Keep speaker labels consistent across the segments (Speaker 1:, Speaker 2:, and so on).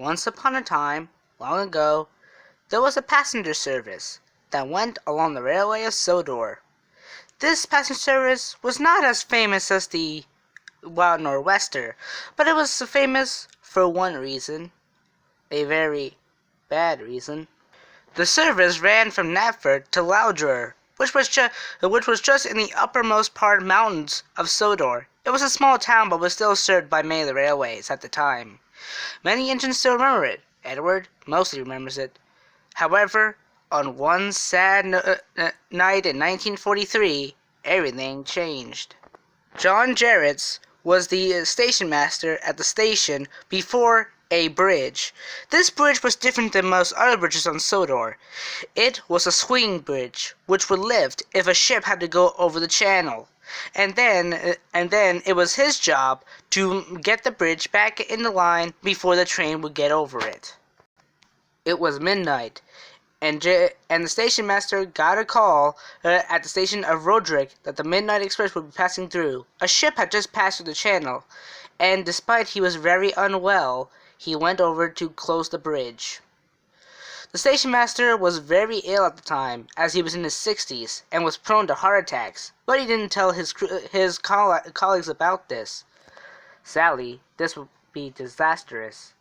Speaker 1: Once upon a time, long ago, there was a passenger service that went along the railway of Sodor. This passenger service was not as famous as the Wild Northwester, but it was famous for one reason, a very bad reason. The service ran from Knapford to Loudrer, which was just in the uppermost part mountains of Sodor. It was a small town, but was still served by many of the railways at the time. Many engines still remember it. Edward mostly remembers it. However, on one sad night in 1943, everything changed. John Jarrett's was the station master at the station before a bridge. This bridge was different than most other bridges on Sodor. It was a swing bridge, which would lift if a ship had to go over the channel. And then it was his job to get the bridge back in the line before the train would get over it. It was midnight, and the station master got a call at the station of Roderick that the midnight express would be passing through. A ship had just passed through the channel, and despite he was very unwell, he went over to close the bridge. The station master was very ill at the time, as he was in his 60s and was prone to heart attacks, but he didn't tell his colleagues about this. Sadly, this would be disastrous.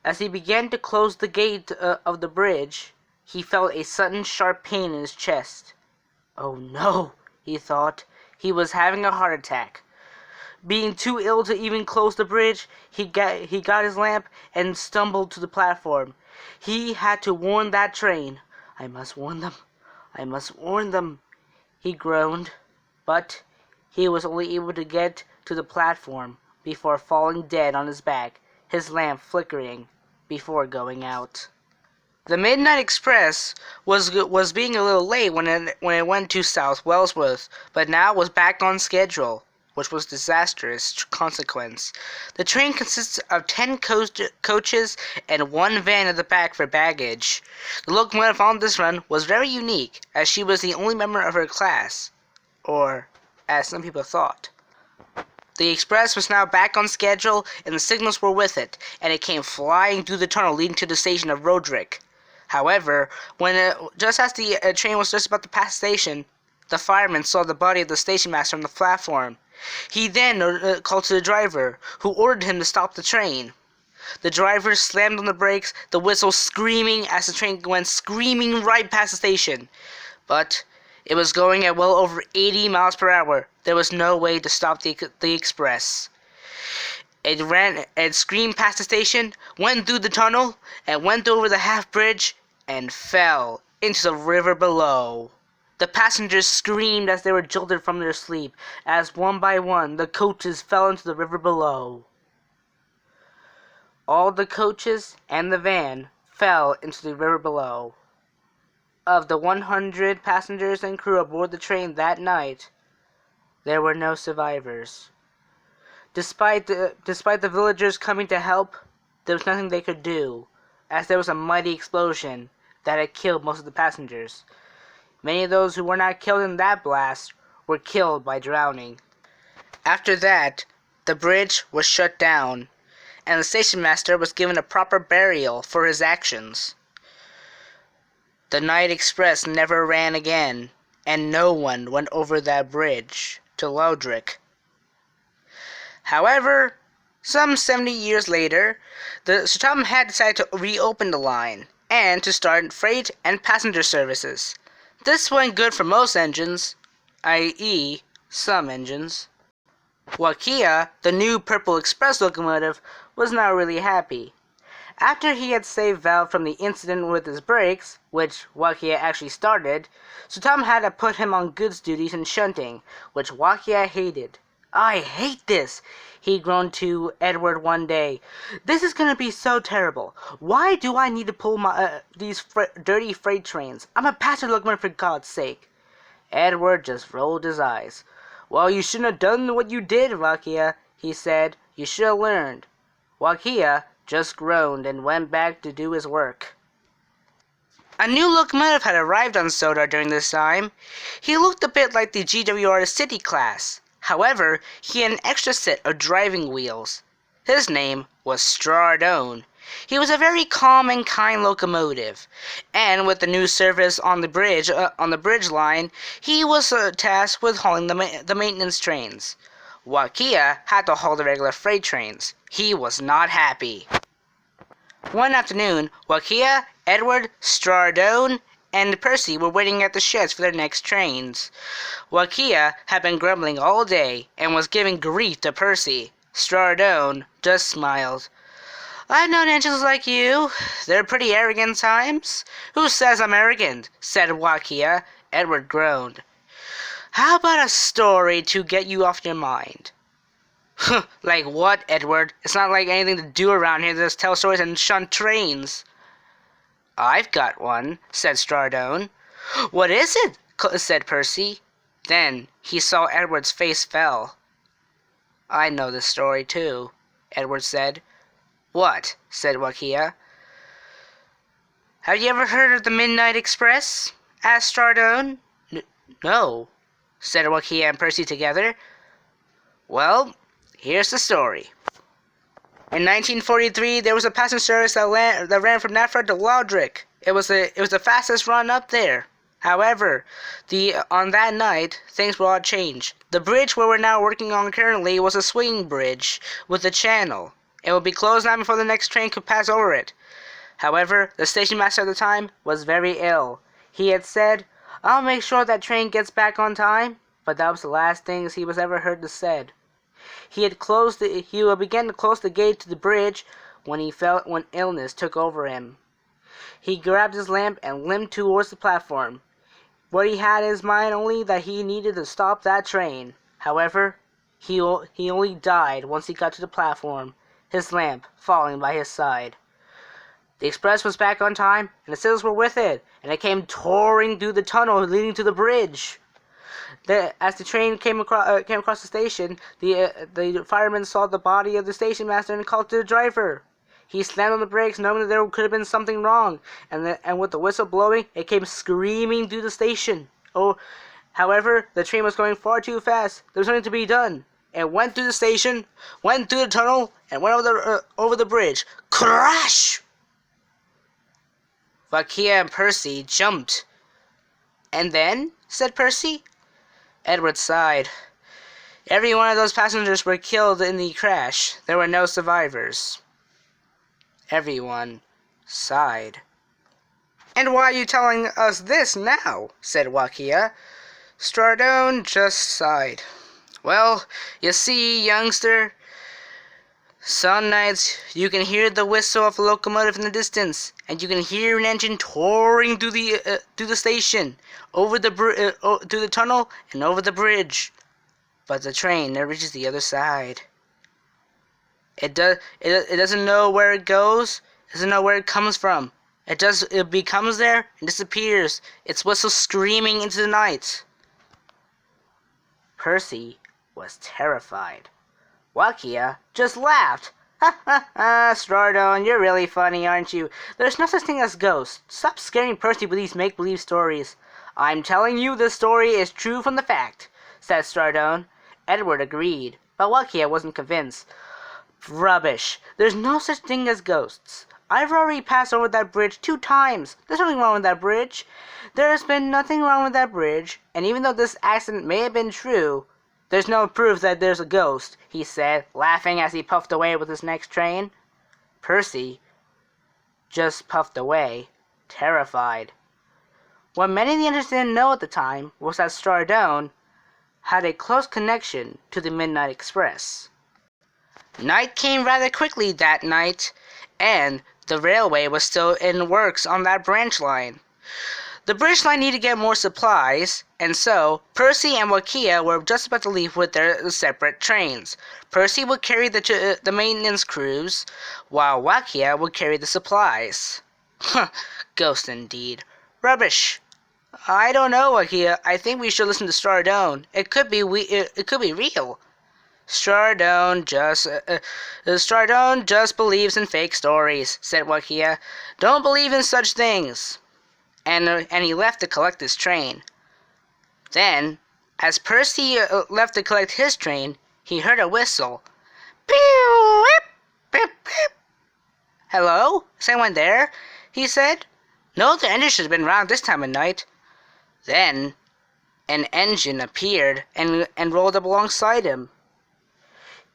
Speaker 1: As he began to close the gate of the bridge, he felt a sudden sharp pain in his chest. Oh no, he thought, he was having a heart attack. Being too ill to even close the bridge, he got his lamp and stumbled to the platform. He had to warn that train. I must warn them. I must warn them, he groaned. But he was only able to get to the platform before falling dead on his back, his lamp flickering before going out. The Midnight Express was being a little late when it went to South Wellsworth, but now was back on schedule, which was a disastrous consequence. The train consists of 10 coaches and one van at the back for baggage. The locomotive on this run was very unique, as she was the only member of her class, or as some people thought. The express was now back on schedule, and the signals were with it, and it came flying through the tunnel leading to the station of Roderick. However, just as the train was just about to pass the station, the fireman saw the body of the station master on the platform. He then called to the driver, who ordered him to stop the train. The driver slammed on the brakes, the whistle screaming as the train went screaming right past the station. But it was going at well over 80 miles per hour. There was no way to stop the express. It screamed past the station, went through the tunnel, and went over the half-bridge, and fell into the river below. The passengers screamed as they were jolted from their sleep, as one by one the coaches fell into the river below. All the coaches and the van fell into the river below. Of the 100 passengers and crew aboard the train that night, there were no survivors. Despite the villagers coming to help, there was nothing they could do, as there was a mighty explosion that had killed most of the passengers. Many of those who were not killed in that blast were killed by drowning. After that, the bridge was shut down, and the station master was given a proper burial for his actions. The night express never ran again, and no one went over that bridge to Loudrick. However, some 70 years later, Sir Tom had decided to reopen the line, and to start freight and passenger services. This went good for most engines, i.e., some engines. Wakiya, the new Purple Express locomotive, was not really happy. After he had saved Val from the incident with his brakes, which Wakiya actually started, Sir Tom had to put him on goods duties and shunting, which Wakiya hated. "I hate this," he groaned to Edward one day. "This is going to be so terrible. Why do I need to pull these dirty freight trains? I'm a passenger locomotive, for God's sake." Edward just rolled his eyes. "Well, you shouldn't have done what you did, Wakiya," he said. "You should have learned." Wakiya just groaned and went back to do his work. A new locomotive had arrived on Sodor during this time. He looked a bit like the GWR City class. However, he had an extra set of driving wheels. His name was Star Dona, He was a very calm and kind locomotive, and with the new service on the bridge line, he was tasked with hauling the maintenance trains. Wakiya had to haul the regular freight trains. He was not happy. One afternoon, Wakiya, Edward, Strardone, and Percy were waiting at the sheds for their next trains. Wakiya had been grumbling all day and was giving grief to Percy. Stardone just smiled. "I've known angels like you. They're pretty arrogant times." "Who says I'm arrogant?" said Wakiya. Edward groaned. "How about a story to get you off your mind?" "Like what, Edward? It's not like anything to do around here to just tell stories and shunt trains." "I've got one," said Stardone. "What is it?" said Percy. Then he saw Edward's face fell. "I know this story too," Edward said. "What?" said Wakiya. "Have you ever heard of the Midnight Express?" asked Stardone. No," said Wakiya and Percy together. "Well, here's the story. In 1943, there was a passenger service that ran from Nafra to Waldrick. It was the fastest run up there. However, on that night, things will all change. The bridge where we're now working on currently was a swinging bridge with a channel. It would be closed down before the next train could pass over it. However, the station master at the time was very ill. He had said, 'I'll make sure that train gets back on time,' but that was the last things he was ever heard to said. He would begin to close the gate to the bridge when illness took over him. He grabbed his lamp and limped towards the platform. What he had in his mind only that he needed to stop that train. However, he only died once he got to the platform, his lamp falling by his side. The express was back on time, and the sailors were with it, and it came towering through the tunnel leading to the bridge. As the train came across the station, the firemen saw the body of the station master and called to the driver. He slammed on the brakes, knowing that there could have been something wrong, and with the whistle blowing, it came screaming through the station. However, the train was going far too fast. There was nothing to be done. It went through the station, went through the tunnel, and went over the bridge. Crash! Wakiya and Percy jumped. "And then?" said Percy. Edward sighed. "Every one of those passengers were killed in the crash. There were no survivors." Everyone sighed. "And why are you telling us this now?" said Wakiya. Strardone just sighed. "Well, you see, youngster, some nights you can hear the whistle of a locomotive in the distance, and you can hear an engine touring through the station, through the tunnel, and over the bridge. But the train never reaches the other side. It doesn't know where it goes. It doesn't know where it comes from. It becomes there and disappears. Its whistle screaming into the night." Percy was terrified. Wakiya just laughed. "Ha ha ha, Stardone, you're really funny, aren't you? There's no such thing as ghosts. Stop scaring Percy with these make-believe stories." "I'm telling you this story is true from the fact," said Stardone. Edward agreed, but Wakiya wasn't convinced. "Rubbish. There's no such thing as ghosts. I've already passed over that bridge 2 times. There's nothing wrong with that bridge. There's been nothing wrong with that bridge, and even though this accident may have been true, there's no proof that there's a ghost," he said, laughing as he puffed away with his next train. Percy just puffed away, terrified. What many of the others didn't know at the time was that Stardone had a close connection to the Midnight Express. Night came rather quickly that night, and the railway was still in works on that branch line. The bridge line needed to get more supplies, and so Percy and Wakiya were just about to leave with their separate trains. Percy would carry the maintenance crews, while Wakiya would carry the supplies. Ghost indeed. Rubbish. "I don't know, Wakiya. I think we should listen to Stardone. It could be real." Stardone just believes in fake stories," said Wakiya. "Don't believe in such things." And he left to collect his train. Then, as Percy left to collect his train, he heard a whistle. Pew! Whip! Pip! Pip! "Hello? Is anyone there?" he said. "No other engine should have been around this time of night." Then an engine appeared and rolled up alongside him.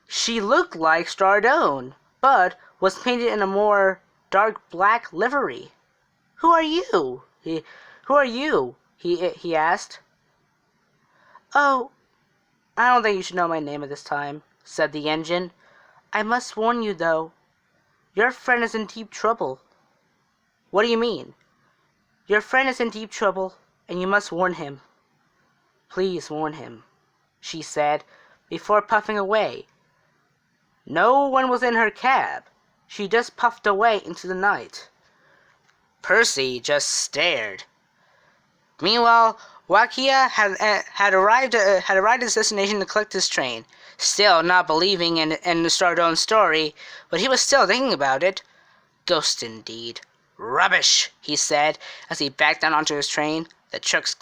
Speaker 1: She looked like Star Dona, but was painted in a more dark black livery. "Who are you?" he asked. "Oh, I don't think you should know my name at this time," said the engine. "I must warn you, though. Your friend is in deep trouble." "What do you mean?" "Your friend is in deep trouble, and you must warn him." "Please warn him," she said, before puffing away. No one was in her cab. She just puffed away into the night. Percy just stared. Meanwhile, Wakiya had arrived at his destination to collect his train, still not believing in the Star Dona story, but he was still thinking about it. Ghost indeed. "Rubbish," he said as he backed down onto his train. The trucks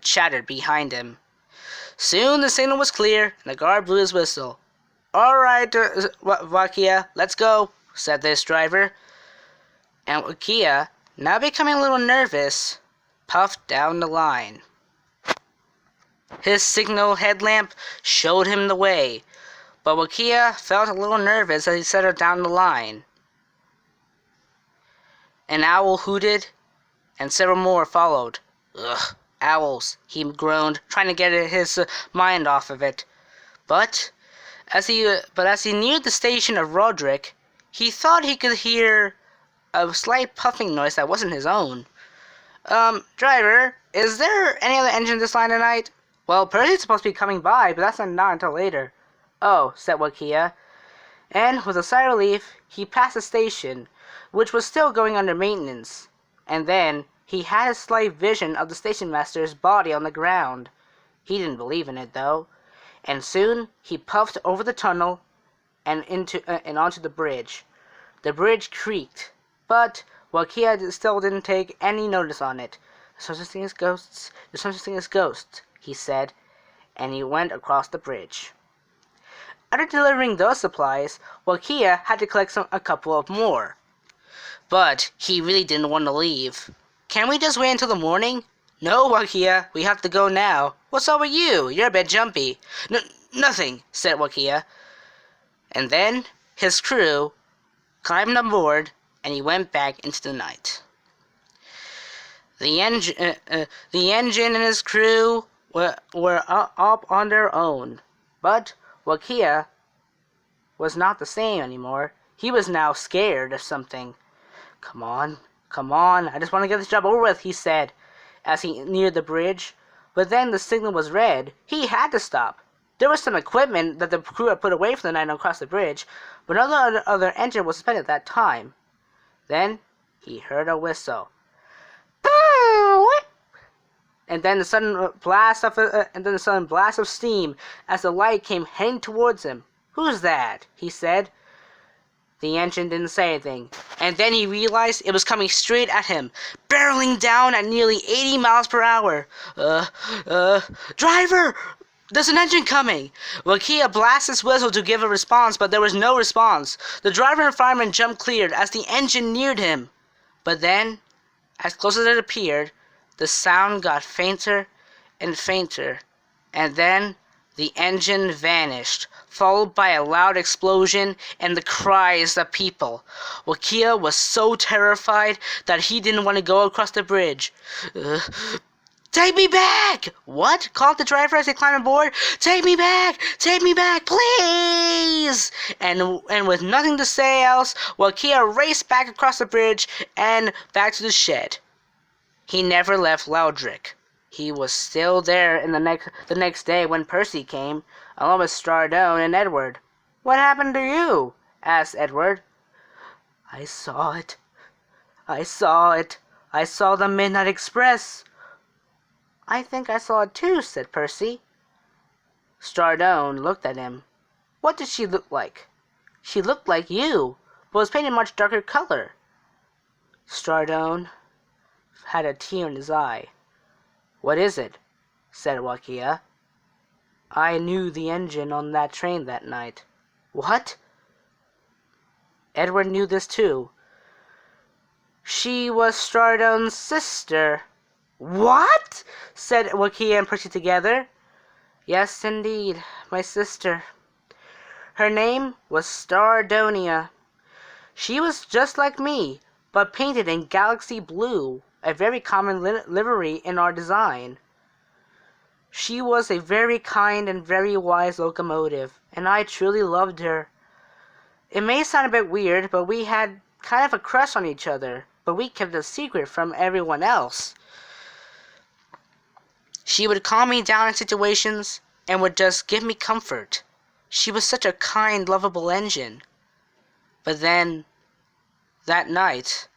Speaker 1: chattered behind him. Soon the signal was clear, and the guard blew his whistle. "All right, Wakiya, let's go," said this driver. And Wakiya, now becoming a little nervous, puffed down the line. His signal headlamp showed him the way, but Wakiya felt a little nervous as he settled down the line. An owl hooted, and several more followed. "Ugh, owls," he groaned, trying to get his mind off of it. But as he neared the station of Roderick, he thought he could hear a slight puffing noise that wasn't his own. Driver, is there any other engine this line tonight?" "Well, Percy's supposed to be coming by, but that's not until later." "Oh," said Wakiya, and with a sigh of relief, he passed the station, which was still going under maintenance, and then he had a slight vision of the station master's body on the ground. He didn't believe in it, though, and soon he puffed over the tunnel and onto the bridge. The bridge creaked, but Wakiya still didn't take any notice on it. "There's no such thing as ghosts. There's no such thing as ghosts," he said, and he went across the bridge. After delivering those supplies, Wakiya had to collect a couple of more. But he really didn't want to leave. "Can we just wait until the morning?" "No, Wakiya, we have to go now." "What's up with you? You're a bit jumpy." Nothing," said Wakiya. And then his crew climbed on board, and he went back into the night. The engine and his crew were up on their own, but Wakiya was not the same anymore. He was now scared of something. Come on, I just want to get this job over with," he said, as he neared the bridge. But then the signal was red. He had to stop. There was some equipment that the crew had put away for the night across the bridge, but no other engine was suspended at that time. Then he heard a whistle. And then the sudden blast of steam as the light came heading towards him. "Who's that?" he said. The engine didn't say anything, and then he realized it was coming straight at him, barreling down at nearly 80 miles per hour. Driver! There's an engine coming!" Wakiya blasted his whistle to give a response, but there was no response. The driver and fireman jumped clear as the engine neared him. But then, as close as it appeared, the sound got fainter and fainter, and then the engine vanished, followed by a loud explosion and the cries of people. Wakiya was so terrified that he didn't want to go across the bridge. "Take me back!" "What?" called the driver as he climbed aboard. Take me back, please!" And with nothing to say else, Wakiya raced back across the bridge and back to the shed. He never left Loudrick. He was still there in the next day when Percy came, along with Star Dona and Edward. "What happened to you?" asked Edward. I saw it. I saw the Midnight Express." "I think I saw it too," said Percy. Star Dona looked at him. "What did she look like?" "She looked like you, but was painted much darker color." Star Dona had a tear in his eye. "What is it?" said Wakiya. "I knew the engine on that train that night." "What?" Edward knew this too. She was Strardone's sister. What? Said Wakiya and Percy together. Yes, indeed, my sister. Her name was Star Dona. She was just like me, but painted in galaxy blue, a very common livery in our design. She was a very kind and very wise locomotive, and I truly loved her. It may sound a bit weird, but we had kind of a crush on each other, but we kept it a secret from everyone else. She would calm me down in situations and would just give me comfort. She was such a kind, lovable engine. But then, that night,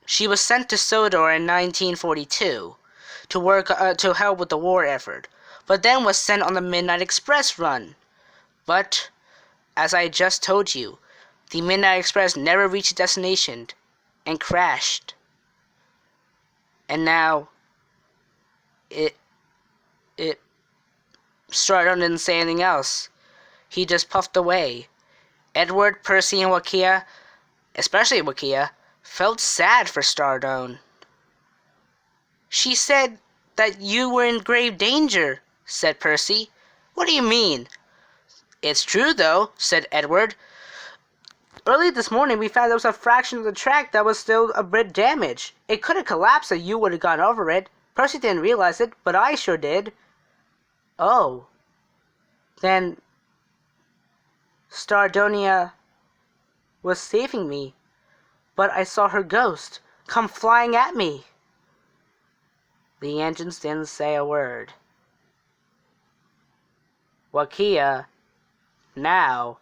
Speaker 1: she was sent to Sodor in 1942 to work to help with the war effort, but then was sent on the Midnight Express run. But, as I just told you, the Midnight Express never reached its destination and crashed. And now, Stardone didn't say anything else. He just puffed away. Edward, Percy, and Wakiya, especially Wakiya, felt sad for Stardone. She said that you were in grave danger, said Percy. What do you mean? It's true, though, said Edward. Early this morning, we found there was a fraction of the track that was still a bit damaged. It could have collapsed if you would have gone over it. Percy didn't realize it, but I sure did. Oh. Then Stardonia was saving me, but I saw her ghost come flying at me. The engines didn't say a word. Wakiya, now,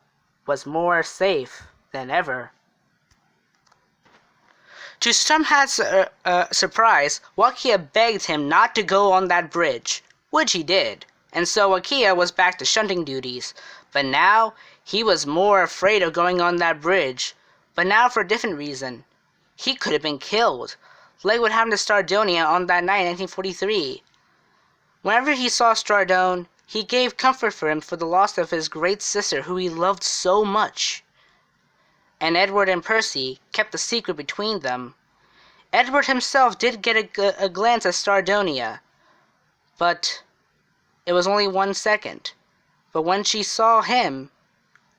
Speaker 1: was more safe than ever. To Stumhat's surprise, Wakiya begged him not to go on that bridge, which he did, and so Wakiya was back to shunting duties. But now, he was more afraid of going on that bridge, but now for a different reason. He could have been killed, like what happened to Stardonia on that night in 1943. Whenever he saw Stardone, he gave comfort for him for the loss of his great sister who he loved so much. And Edward and Percy kept the secret between them. Edward himself did get a glance at Stardonia, but it was only 1 second. But when she saw him,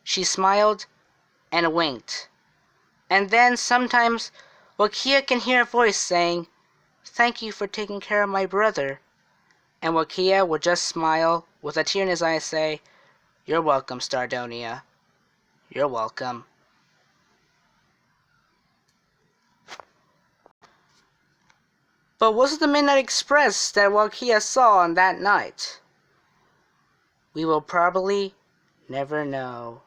Speaker 1: she smiled and winked. And then sometimes Wakiya can hear a voice saying, "Thank you for taking care of my brother." And Wakiya would just smile with a tear in his eye and say, "You're welcome, Stardonia. You're welcome." But was it the Midnight Express that Wakiya saw on that night? We will probably never know.